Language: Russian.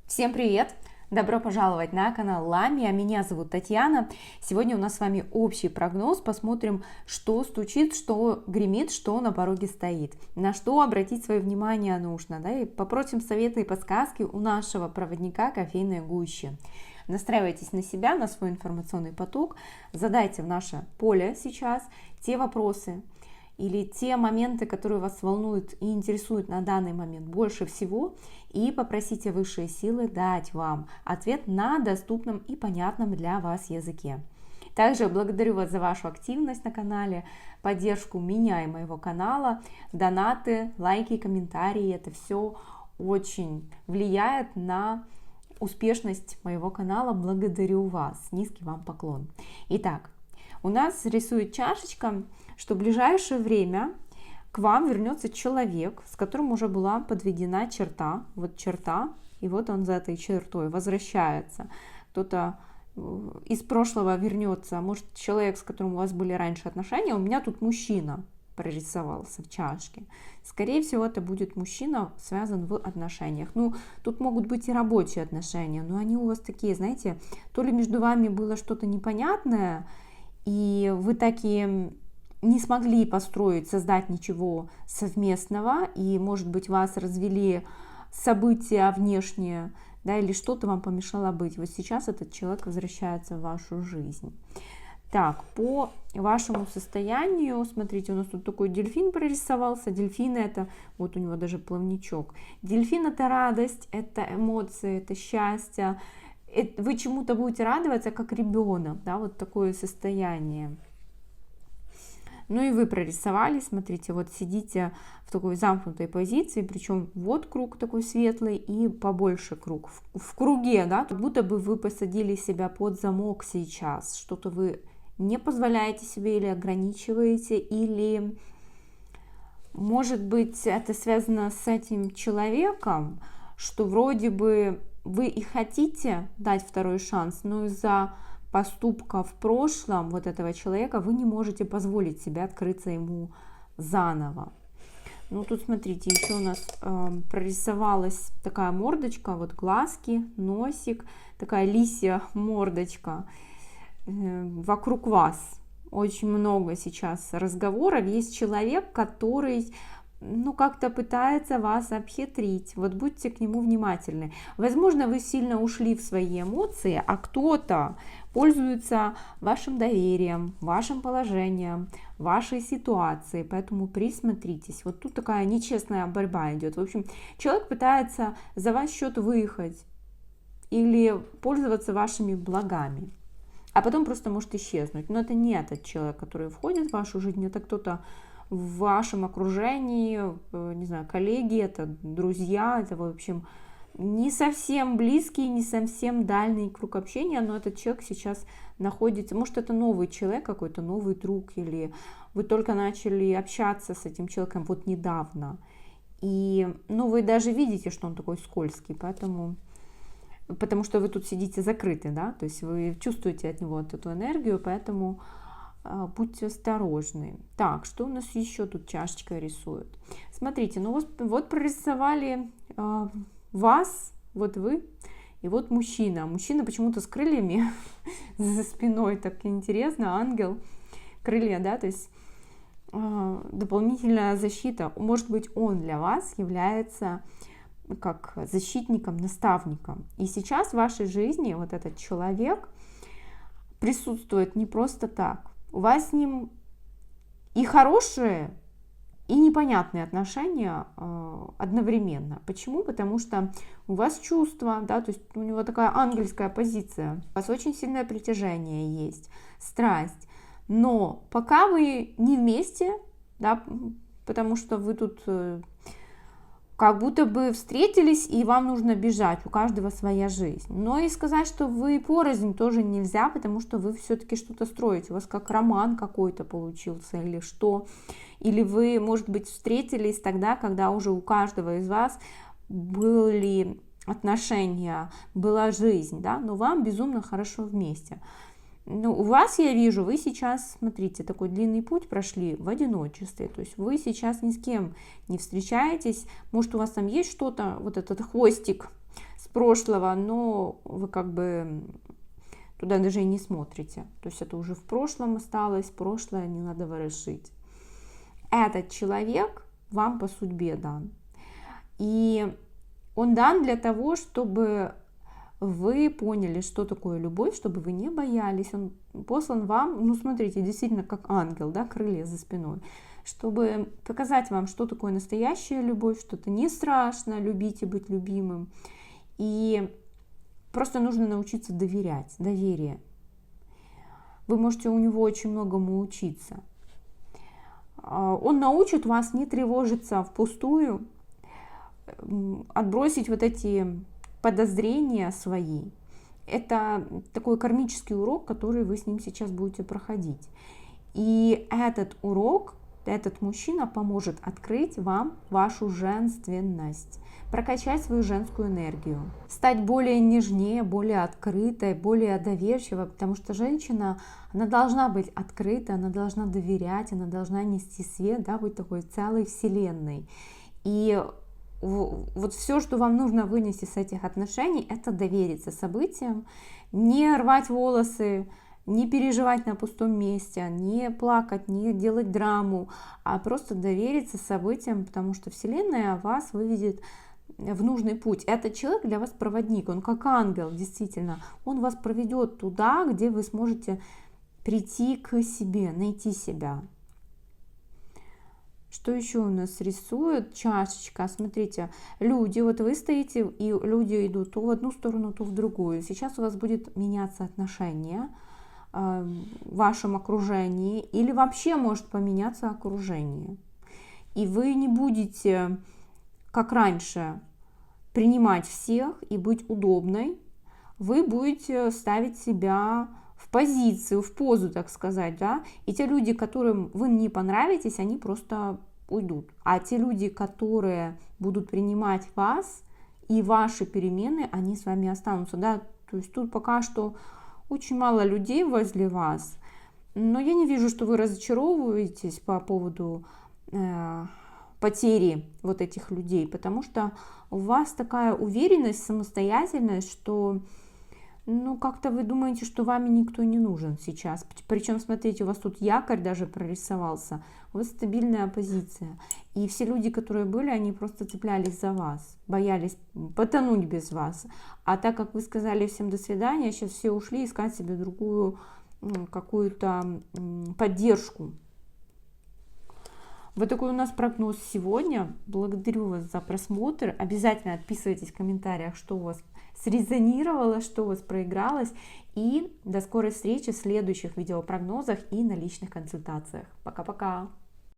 Всем привет! Добро пожаловать на канал Ламия. Меня зовут Татьяна. Сегодня у нас с вами общий прогноз. Посмотрим, что стучит, что гремит, что на пороге стоит. На что обратить свое внимание нужно. Да? И попросим советы и подсказки у нашего проводника кофейной гущи. Настраивайтесь на себя, на свой информационный поток. Задайте в наше поле сейчас те вопросы или те моменты, которые вас волнуют и интересуют на данный момент больше всего, и попросите высшие силы дать вам ответ на доступном и понятном для вас языке. Также благодарю вас за вашу активность на канале, поддержку меня и моего канала, донаты, лайки, комментарии. Это все очень влияет на успешность моего канала. Благодарю вас. Низкий вам поклон. Итак, у нас рисует чашечка, что в ближайшее время к вам вернется человек, с которым уже была подведена черта. Вот черта, и вот он за этой чертой возвращается. Кто-то из прошлого вернется, может, человек, с которым у вас были раньше отношения. У меня тут мужчина прорисовался в чашке. Скорее всего, это будет мужчина, связан в отношениях. Ну, тут могут быть и рабочие отношения, но они у вас такие, знаете, то ли между вами было что-то непонятное, и вы такие не смогли построить, создать ничего совместного, и, может быть, вас развели события внешние, да, или что-то вам помешало быть. Вот сейчас этот человек возвращается в вашу жизнь. Так, по вашему состоянию, смотрите, у нас тут такой дельфин прорисовался. Дельфин это, вот у него даже плавничок. Дельфин это радость, это эмоции, это счастье. Вы чему-то будете радоваться, как ребенок, да, вот такое состояние. Ну и вы прорисовали, смотрите, вот сидите в такой замкнутой позиции, причем вот круг такой светлый и побольше круг. В круге, да, как будто бы вы посадили себя под замок сейчас, что-то вы не позволяете себе или ограничиваете, или, может быть, это связано с этим человеком, что вроде бы вы и хотите дать второй шанс, но из-за поступка в прошлом вот этого человека вы не можете позволить себе открыться ему заново. Ну тут смотрите, еще у нас прорисовалась такая мордочка, вот глазки, носик, такая лисья мордочка вокруг вас. Очень много сейчас разговоров. Есть человек, который как-то пытается вас обхитрить. Вот будьте к нему внимательны. Возможно, вы сильно ушли в свои эмоции, а кто-то пользуется вашим доверием, вашим положением, вашей ситуацией. Поэтому присмотритесь. Вот тут такая нечестная борьба идет. В общем, человек пытается за ваш счет выехать или пользоваться вашими благами, а потом просто может исчезнуть. Но это не этот человек, который входит в вашу жизнь, это кто-то в вашем окружении, не знаю, коллеги, это друзья, это, в общем, не совсем близкий, не совсем дальний круг общения, но этот человек сейчас находится, может, это новый человек, какой-то новый друг, или вы только начали общаться с этим человеком вот недавно, и, вы даже видите, что он такой скользкий, потому что вы тут сидите закрыты, да, то есть вы чувствуете от него вот эту энергию, поэтому будьте осторожны. Так, что у нас еще тут чашечка рисует? Смотрите, вот прорисовали вас, вот вы, и вот мужчина. Мужчина почему-то с крыльями за спиной, так интересно, ангел, крылья, да, то есть дополнительная защита. Может быть, он для вас является как защитником, наставником. И сейчас в вашей жизни вот этот человек присутствует не просто так. У вас с ним и хорошие, и непонятные отношения одновременно. Почему? Потому что у вас чувства, да, то есть у него такая ангельская позиция. У вас очень сильное притяжение есть, страсть. Но пока вы не вместе, да, потому что вы тут как будто бы встретились, и вам нужно бежать, у каждого своя жизнь. Но и сказать, что вы порознь, тоже нельзя, потому что вы все-таки что-то строите. У вас как роман какой-то получился, или что. Или вы, может быть, встретились тогда, когда уже у каждого из вас были отношения, была жизнь, да, но вам безумно хорошо вместе. У вас, я вижу, вы сейчас, смотрите, такой длинный путь прошли в одиночестве, то есть вы сейчас ни с кем не встречаетесь, может, у вас там есть что-то, вот этот хвостик прошлого, но вы как бы туда даже и не смотрите. То есть это уже в прошлом осталось, прошлое не надо ворошить. Этот человек вам по судьбе дан. И он дан для того, чтобы вы поняли, что такое любовь, чтобы вы не боялись. Он послан вам, ну смотрите, действительно как ангел, да, крылья за спиной, чтобы показать вам, что такое настоящая любовь, что это не страшно любить и быть любимым. И просто нужно научиться доверять, доверие. Вы можете у него очень многому учиться. Он научит вас не тревожиться впустую, отбросить вот эти подозрения свои. Это такой кармический урок, который вы с ним сейчас будете проходить. И этот урок, этот мужчина поможет открыть вам вашу женственность, прокачать свою женскую энергию, стать более нежнее, более открытой, более доверчивой, потому что женщина, она должна быть открыта, она должна доверять, она должна нести свет, да, быть такой целой вселенной. И вот все, что вам нужно вынести с этих отношений, это довериться событиям, не рвать волосы, не переживать на пустом месте, не плакать, не делать драму, а просто довериться событиям, потому что Вселенная вас выведет в нужный путь. Этот человек для вас проводник, он как ангел, действительно, он вас проведет туда, где вы сможете прийти к себе, найти себя. Что еще у нас рисует? Чашечка. Смотрите, люди, вот вы стоите, и люди идут то в одну сторону, то в другую. Сейчас у вас будет меняться отношение в вашем окружении, или вообще может поменяться окружение. И вы не будете, как раньше, принимать всех и быть удобной. Вы будете ставить себя в позицию, в позу, так сказать, да, и те люди, которым вы не понравитесь, они просто уйдут, а те люди, которые будут принимать вас и ваши перемены, они с вами останутся, да, то есть тут пока что очень мало людей возле вас, но я не вижу, что вы разочаровываетесь по поводу потери вот этих людей, потому что у вас такая уверенность, самостоятельность, что ну, как-то вы думаете, что вами никто не нужен сейчас. Причем, смотрите, у вас тут якорь даже прорисовался. У вас стабильная позиция. И все люди, которые были, они просто цеплялись за вас. Боялись потонуть без вас. А так как вы сказали всем до свидания, сейчас все ушли искать себе другую какую-то поддержку. Вот такой у нас прогноз сегодня. Благодарю вас за просмотр. Обязательно отписывайтесь в комментариях, что у вас срезонировало, что у вас проигралось. И до скорой встречи в следующих видеопрогнозах и на личных консультациях. Пока-пока!